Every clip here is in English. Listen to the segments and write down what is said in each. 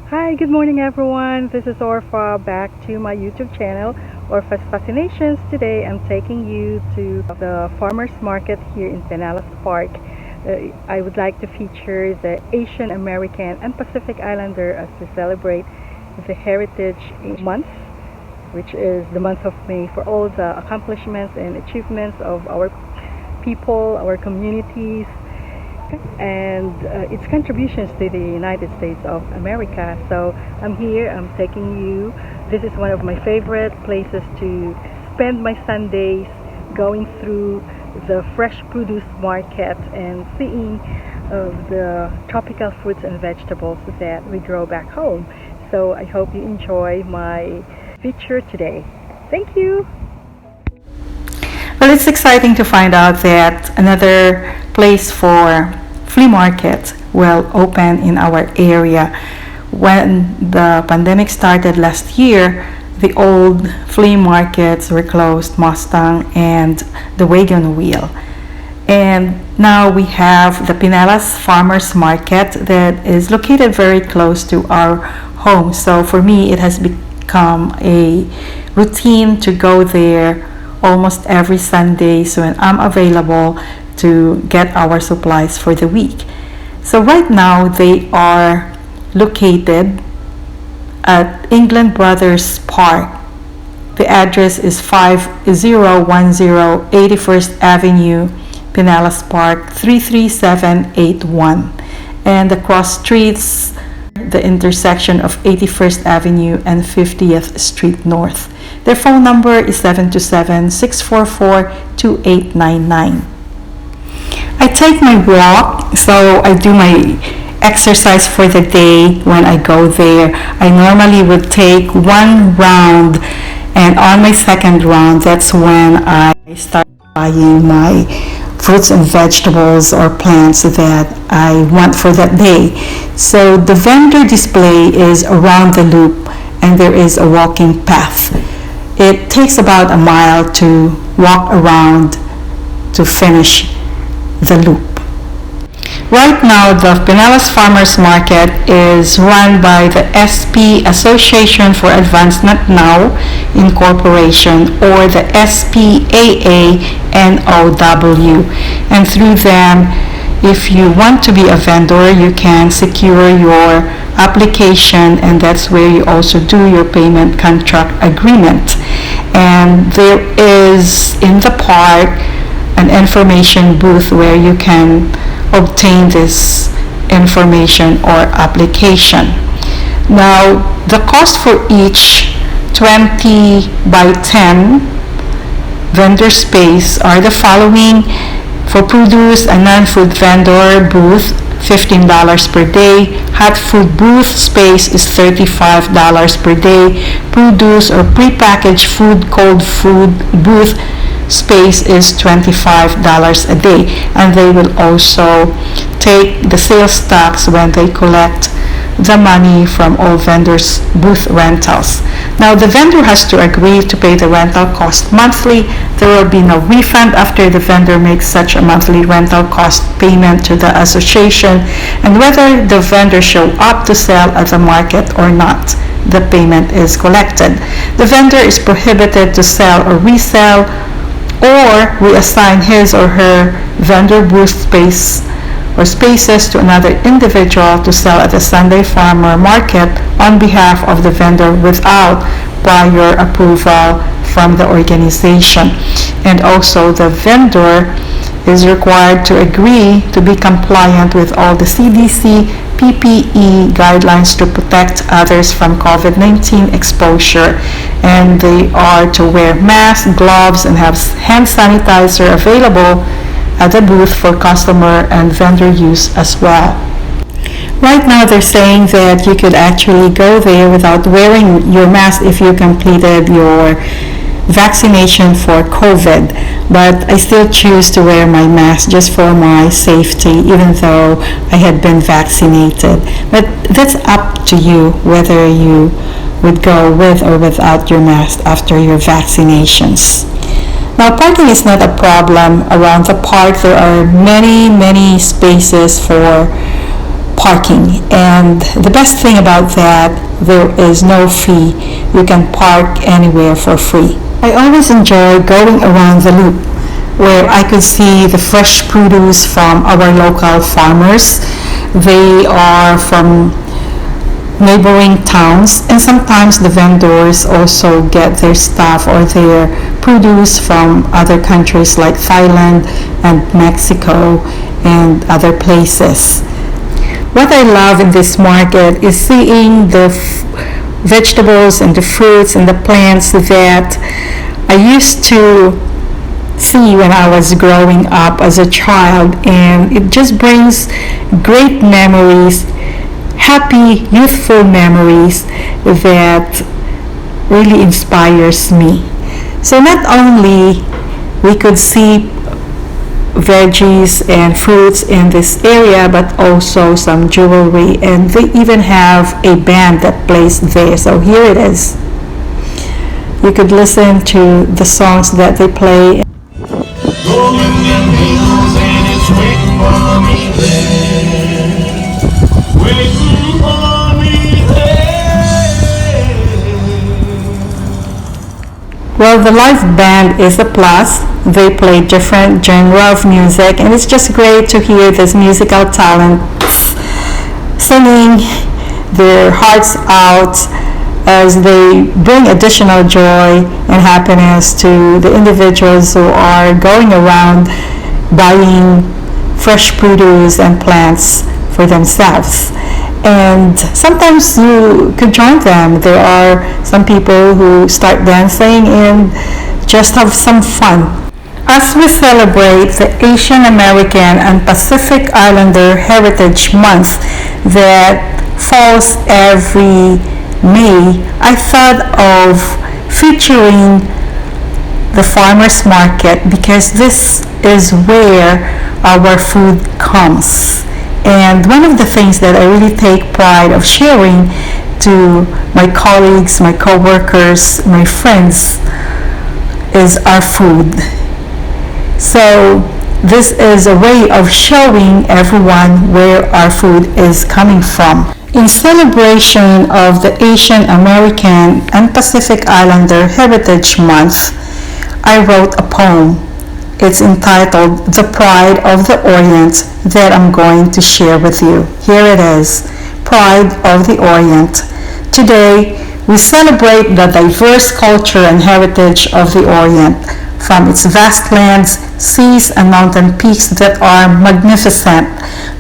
Hi, good morning everyone. This is Orpha back to my YouTube channel, Orpha's Fascinations. Today I'm taking you to the farmers market here in Pinellas Park. I would like to feature the Asian American and Pacific Islander as we celebrate the Heritage Month, which is the month of May, for all the accomplishments and achievements of our people, our communities, and its contributions to the United States of America. So I'm here, I'm taking you. This is one of my favorite places to spend my Sundays, going through the fresh produce market and seeing the tropical fruits and vegetables that we grow back home. So I hope you enjoy my feature today. Thank you. Well, it's exciting to find out that another place for flea market will open in our area. When the pandemic started last year, the old flea markets were closed, Mustang and the Wagon Wheel. And now we have the Pinellas Farmers Market that is located very close to our home. So for me, it has become a routine to go there almost every Sunday, so when I'm available to get our supplies for the week. So right now they are located at England Brothers Park. The address is 5010 81st Avenue, Pinellas Park 33781, and the cross streets, the intersection of 81st Avenue and 50th Street North. Their phone number is 727-644-2899. I take my walk, so I do my exercise for the day when I go there. I normally would take one round, and on my second round, that's when I start buying my fruits and vegetables or plants that I want for that day. So the vendor display is around the loop, and there is a walking path. It takes about a mile to walk around to finish the loop. Right now, the Pinellas Farmers Market is run by the SP Association for Advancement Now Incorporation, or the SPAA NOW. And through them, if you want to be a vendor, you can secure your application, and that's where you also do your payment contract agreement. And there is in the park an information booth where you can obtain this information or application. Now, the cost for each 20 by 10 vendor space are the following. For produce and non-food vendor booth, $15 per day. Hot food booth space is $35 per day. Produce or prepackaged food, cold food booth space is $25 a day. And they will also take the sales tax when they collect the money from all vendors' booth rentals. Now, the vendor has to agree to pay the rental cost monthly. There will be no refund after the vendor makes such a monthly rental cost payment to the association, and whether the vendor show up to sell at the market or not, the payment is collected. The vendor is prohibited to sell or resell or reassign his or her vendor booth space or spaces to another individual to sell at the Sunday Farmer Market on behalf of the vendor without prior approval from the organization. And also, the vendor is required to agree to be compliant with all the CDC PPE guidelines to protect others from COVID-19 exposure, and they are to wear masks, gloves, and have hand sanitizer available at the booth for customer and vendor use as well. Right now, they're saying that you could actually go there without wearing your mask if you completed your vaccination for COVID, but I still choose to wear my mask just for my safety, even though I had been vaccinated. But that's up to you whether you would go with or without your mask after your vaccinations. Now, parking is not a problem around the park. There are many spaces for parking. And the best thing about that, there is no fee. You can park anywhere for free. I always enjoy going around the loop where I could see the fresh produce from our local farmers. They are from neighboring towns, and sometimes the vendors also get their stuff or their produce from other countries like Thailand and Mexico and other places. What I love in this market is seeing the vegetables and the fruits and the plants that I used to see when I was growing up as a child, and it just brings great memories, happy, youthful memories that really inspires me. So not only we could see veggies and fruits in this area, but also some jewelry, and they even have a band that plays there. So here it is. You could listen to the songs that they play. Rolling them hills and it's waiting for me there. Waiting for me there. Well, the live band is a plus. They play different genre of music, and it's just great to hear these musical talents singing their hearts out as they bring additional joy and happiness to the individuals who are going around buying fresh produce and plants for themselves. And sometimes you could join them. There are some people who start dancing and just have some fun. As we celebrate the Asian American and Pacific Islander Heritage Month that falls every May, I thought of featuring the farmers market because this is where our food comes. And one of the things that I really take pride of sharing to my colleagues, my co-workers, my friends is our food. So this is a way of showing everyone where our food is coming from. In celebration of the Asian American and Pacific Islander Heritage Month, I wrote a poem. It's entitled The Pride of the Orient that I'm going to share with you. Here it is, Pride of the Orient. Today, we celebrate the diverse culture and heritage of the Orient, from its vast lands, seas, and mountain peaks that are magnificent.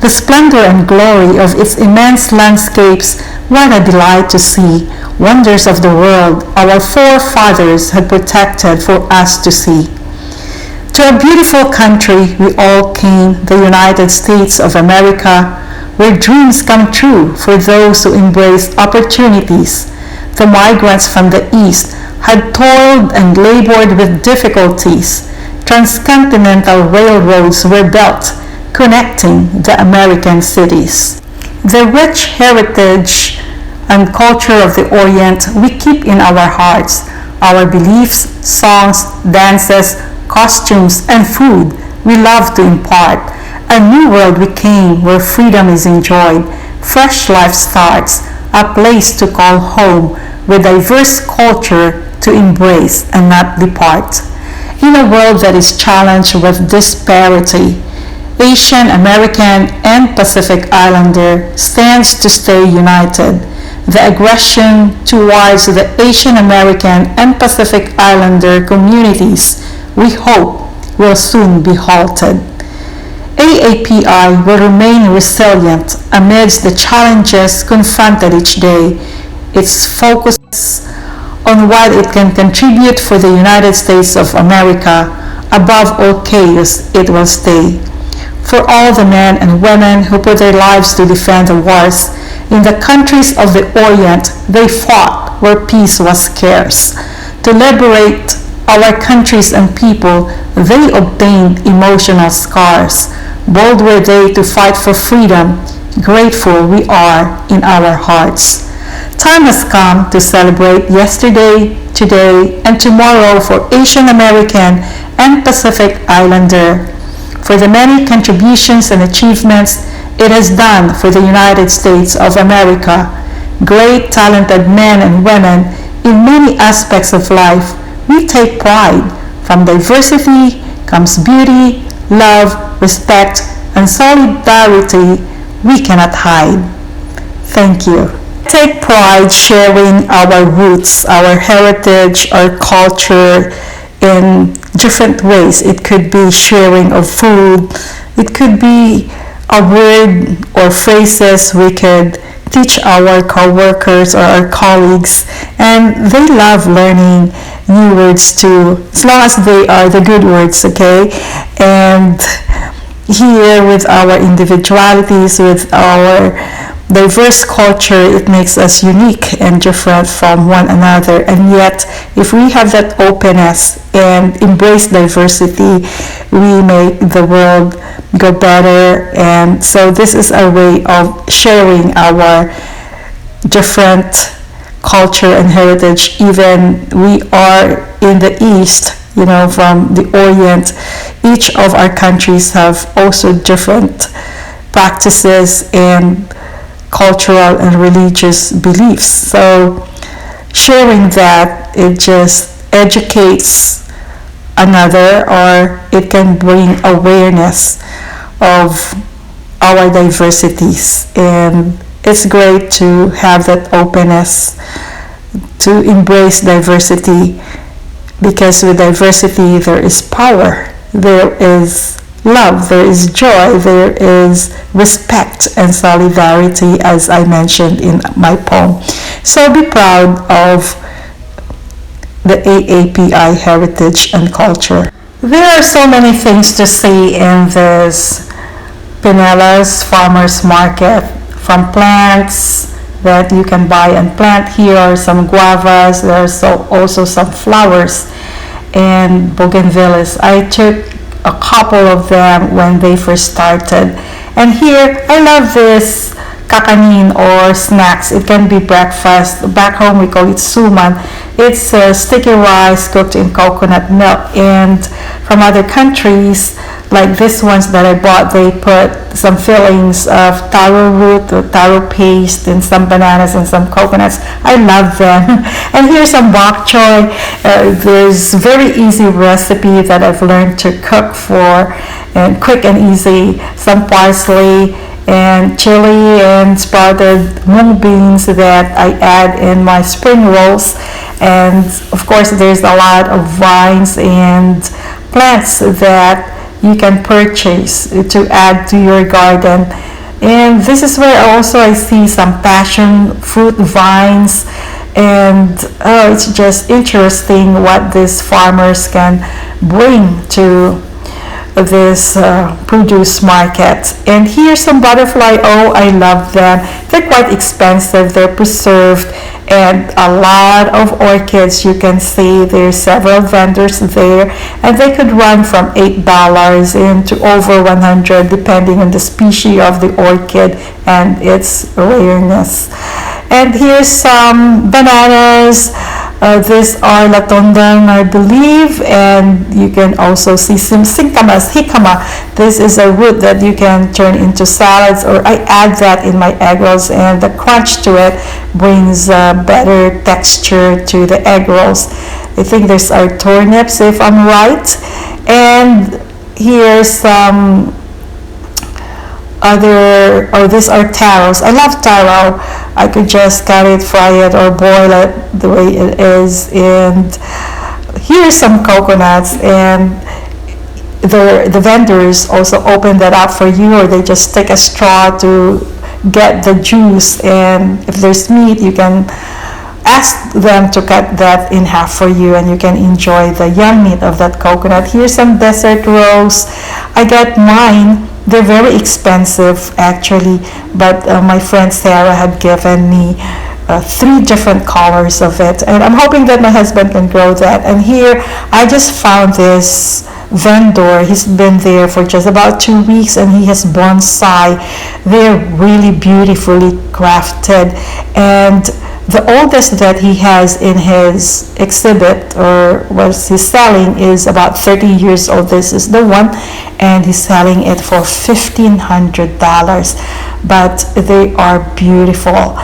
The splendor and glory of its immense landscapes, what a delight to see. Wonders of the world our forefathers had protected for us to see. To a beautiful country we all came, the United States of America, where dreams come true for those who embrace opportunities. The migrants from the East had toiled and labored with difficulties. Transcontinental railroads were built, connecting the American cities. The rich heritage and culture of the Orient we keep in our hearts. Our beliefs, songs, dances, costumes, and food we love to impart. A new world we came where freedom is enjoyed. Fresh life starts, a place to call home with diverse culture to embrace and not depart. In a world that is challenged with disparity, Asian American and Pacific Islander stands to stay united. The aggression towards the Asian American and Pacific Islander communities, we hope, will soon be halted. AAPI will remain resilient amidst the challenges confronted each day. Its focus on what it can contribute for the United States of America. Above all chaos, it will stay. For all the men and women who put their lives to defend the wars in the countries of the Orient, they fought where peace was scarce. To liberate our countries and people, they obtained emotional scars. Bold were they to fight for freedom. Grateful we are in our hearts. Time has come to celebrate yesterday, today, and tomorrow for Asian American and Pacific Islander, for the many contributions and achievements it has done for the United States of America. Great, talented men and women in many aspects of life. We take pride. From diversity comes beauty, love, respect, and solidarity we cannot hide. Thank you. Take pride sharing our roots, our heritage, our culture in different ways. It could be sharing of food, it could be a word or phrases we could teach our co-workers or our colleagues, and they love learning new words too, as long as they are the good words, okay? And here with our individualities, with our diverse culture, it makes us unique and different from one another. And yet, if we have that openness and embrace diversity, we make the world go better. And so this is a way of sharing our different culture and heritage. Even we are in the East, from the Orient, each of our countries have also different practices and cultural and religious beliefs. So sharing that, it just educates another, or it can bring awareness of our diversities. And it's great to have that openness to embrace diversity, because with diversity there is power, there is love, there is joy, there is respect and solidarity, as I mentioned in my poem. So be proud of the AAPI heritage and culture. There are so many things to see in this Pinellas Farmers Market, from plants that you can buy and plant. Here are some guavas, there are also some flowers and bougainvilleas. I took a couple of them when they first started. And here, I love this kakanin or snacks. It can be breakfast. Back home we call it suman. It's sticky rice cooked in coconut milk. And from other countries, like these ones that I bought, they put some fillings of taro root or taro paste and some bananas and some coconuts. I love them. And here's some bok choy. There's very easy recipe that I've learned to cook for, and quick and easy. Some parsley and chili and sprouted mung beans that I add in my spring rolls. And of course there's a lot of vines and plants that you can purchase to add to your garden. And this is where also I see some passion fruit vines, and it's just interesting what these farmers can bring to this produce market. And here's some butterfly. Oh, I love them. They're quite expensive. They're preserved, and a lot of orchids. You can see there's several vendors there, and they could run from $8 into over 100 depending on the species of the orchid and its rareness. And here's some bananas. These are latondang, I believe, and you can also see some sinkamas, jicama. This is a root that you can turn into salads, or I add that in my egg rolls, and the crunch to it brings better texture to the egg rolls. I think these are turnips, if I'm right. And here's some these are taros. I love taro. I could just cut it, fry it, or boil it the way it is. And here's some coconuts, and the vendors also open that up for you, or they just take a straw to get the juice. And if there's meat, you can ask them to cut that in half for you, and you can enjoy the young meat of that coconut. Here's some desert rose. I got mine. They're very expensive actually, but my friend Sarah had given me 3 different colors of it, and I'm hoping that my husband can grow that. And here I just found this vendor. He's been there for just about 2 weeks, and he has bonsai. They're really beautifully crafted, and The oldest that he has in his exhibit or what he's selling is about 30 years old. This is the one, and he's selling it for $1,500. But they are beautiful.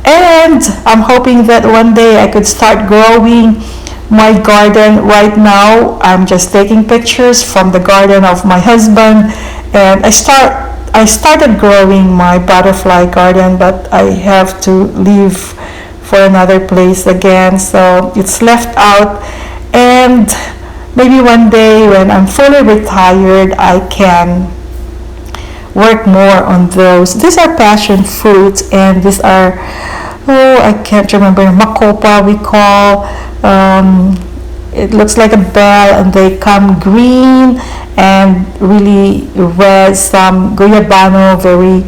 And I'm hoping that one day I could start growing my garden. Right now I'm just taking pictures from the garden of my husband, and I started growing my butterfly garden, but I have to leave for another place again, so it's left out. And maybe one day when I'm fully retired, I can work more on those. These are passion fruits, and these are, oh, I can't remember, makopa we call. It looks like a bell, and they come green and really red. Some guyabano, very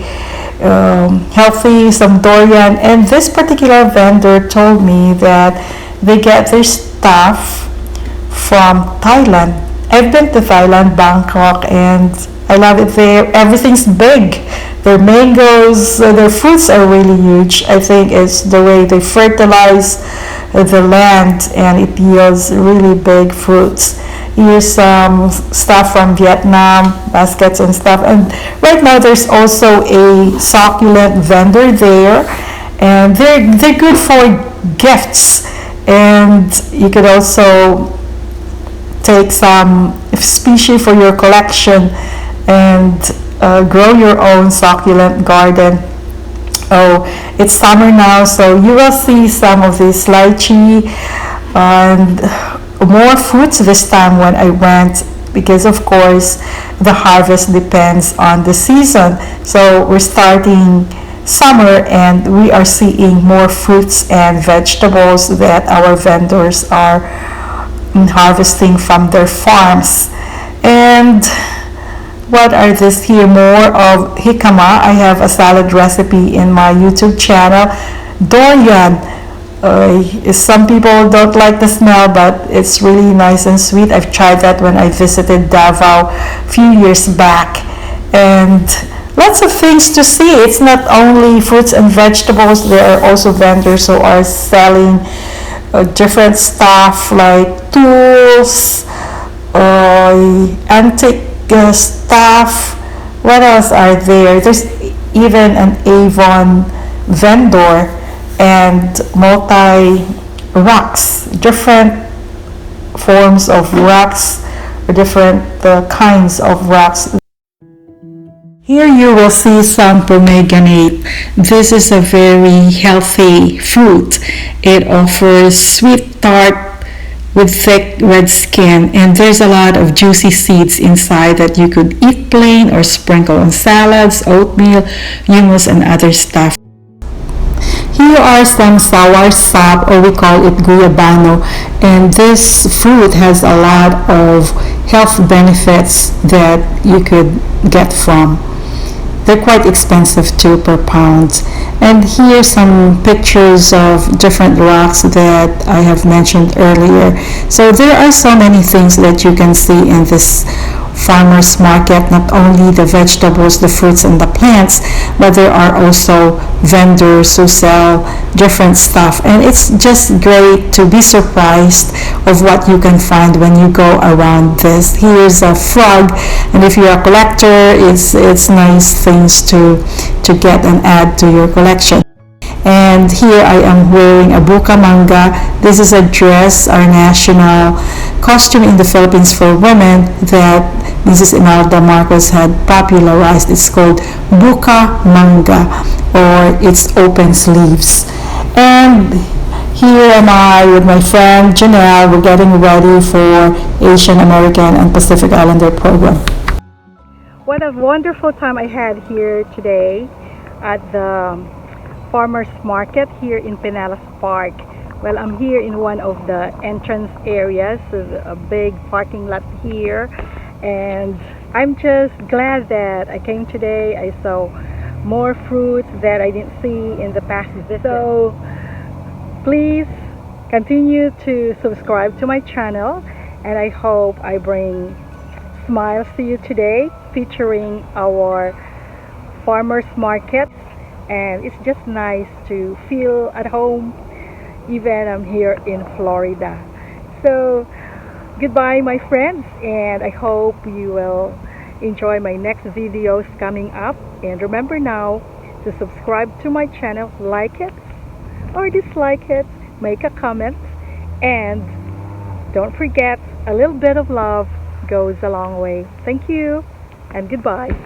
healthy, some durian. And this particular vendor told me that they get their stuff from Thailand. I've been to Thailand, Bangkok, and I love it there. Everything's big. Their mangoes, their fruits are really huge. I think it's the way they fertilize the land, and it yields really big fruits. Here's some stuff from Vietnam, baskets and stuff. And right now there's also a succulent vendor there, and they're good for gifts. And you could also take some species for your collection and grow your own succulent garden. Oh, it's summer now, so you will see some of this lychee and more fruits this time when I went, because of course the harvest depends on the season. So we're starting summer and we are seeing more fruits and vegetables that our vendors are harvesting from their farms. And what are this here? More of jicama. I have a salad recipe in my YouTube channel. Durian. Some people don't like the smell, but it's really nice and sweet. I've tried that when I visited Davao a few years back. And lots of things to see. It's not only fruits and vegetables. There are also vendors who are selling different stuff like tools, antique stuff. What else are there? There's even an Avon vendor and multi rocks, different forms of rocks, or different kinds of rocks. Here you will see some pomegranate. This is a very healthy fruit. It offers sweet tart with thick red skin, and there's a lot of juicy seeds inside that you could eat plain or sprinkle on salads, oatmeal, hummus, and other stuff. Here are some sour sap, or we call it guyabano, and this fruit has a lot of health benefits that you could get from. They're quite expensive too per pound. And here's some pictures of different rocks that I have mentioned earlier. So there are so many things that you can see in this farmers market, not only the vegetables, the fruits, and the plants, but there are also vendors who sell different stuff, and it's just great to be surprised of what you can find when you go around this. Here's a frog, and if you're a collector, it's nice things to get and add to your collection. And here I am wearing a Boka Manga. This is a dress, our national costume in the Philippines for women that Mrs. Imelda Marcos had popularized. It's called Boka Manga, or it's open sleeves. And here am I with my friend Janelle. We're getting ready for Asian American and Pacific Islander program. What a wonderful time I had here today at the Farmers Market here in Pinellas Park. Well, I'm here in one of the entrance areas. There's a big parking lot here, and I'm just glad that I came today. I saw more fruits that I didn't see in the past visit. So please continue to subscribe to my channel, and I hope I bring smiles to you today, featuring our farmers market and it's just nice to feel at home even I'm here in Florida. So goodbye my friends, and I hope you will enjoy my next videos coming up. And remember now to subscribe to my channel, like it or dislike it, make a comment, and don't forget, a little bit of love goes a long way. Thank you and goodbye.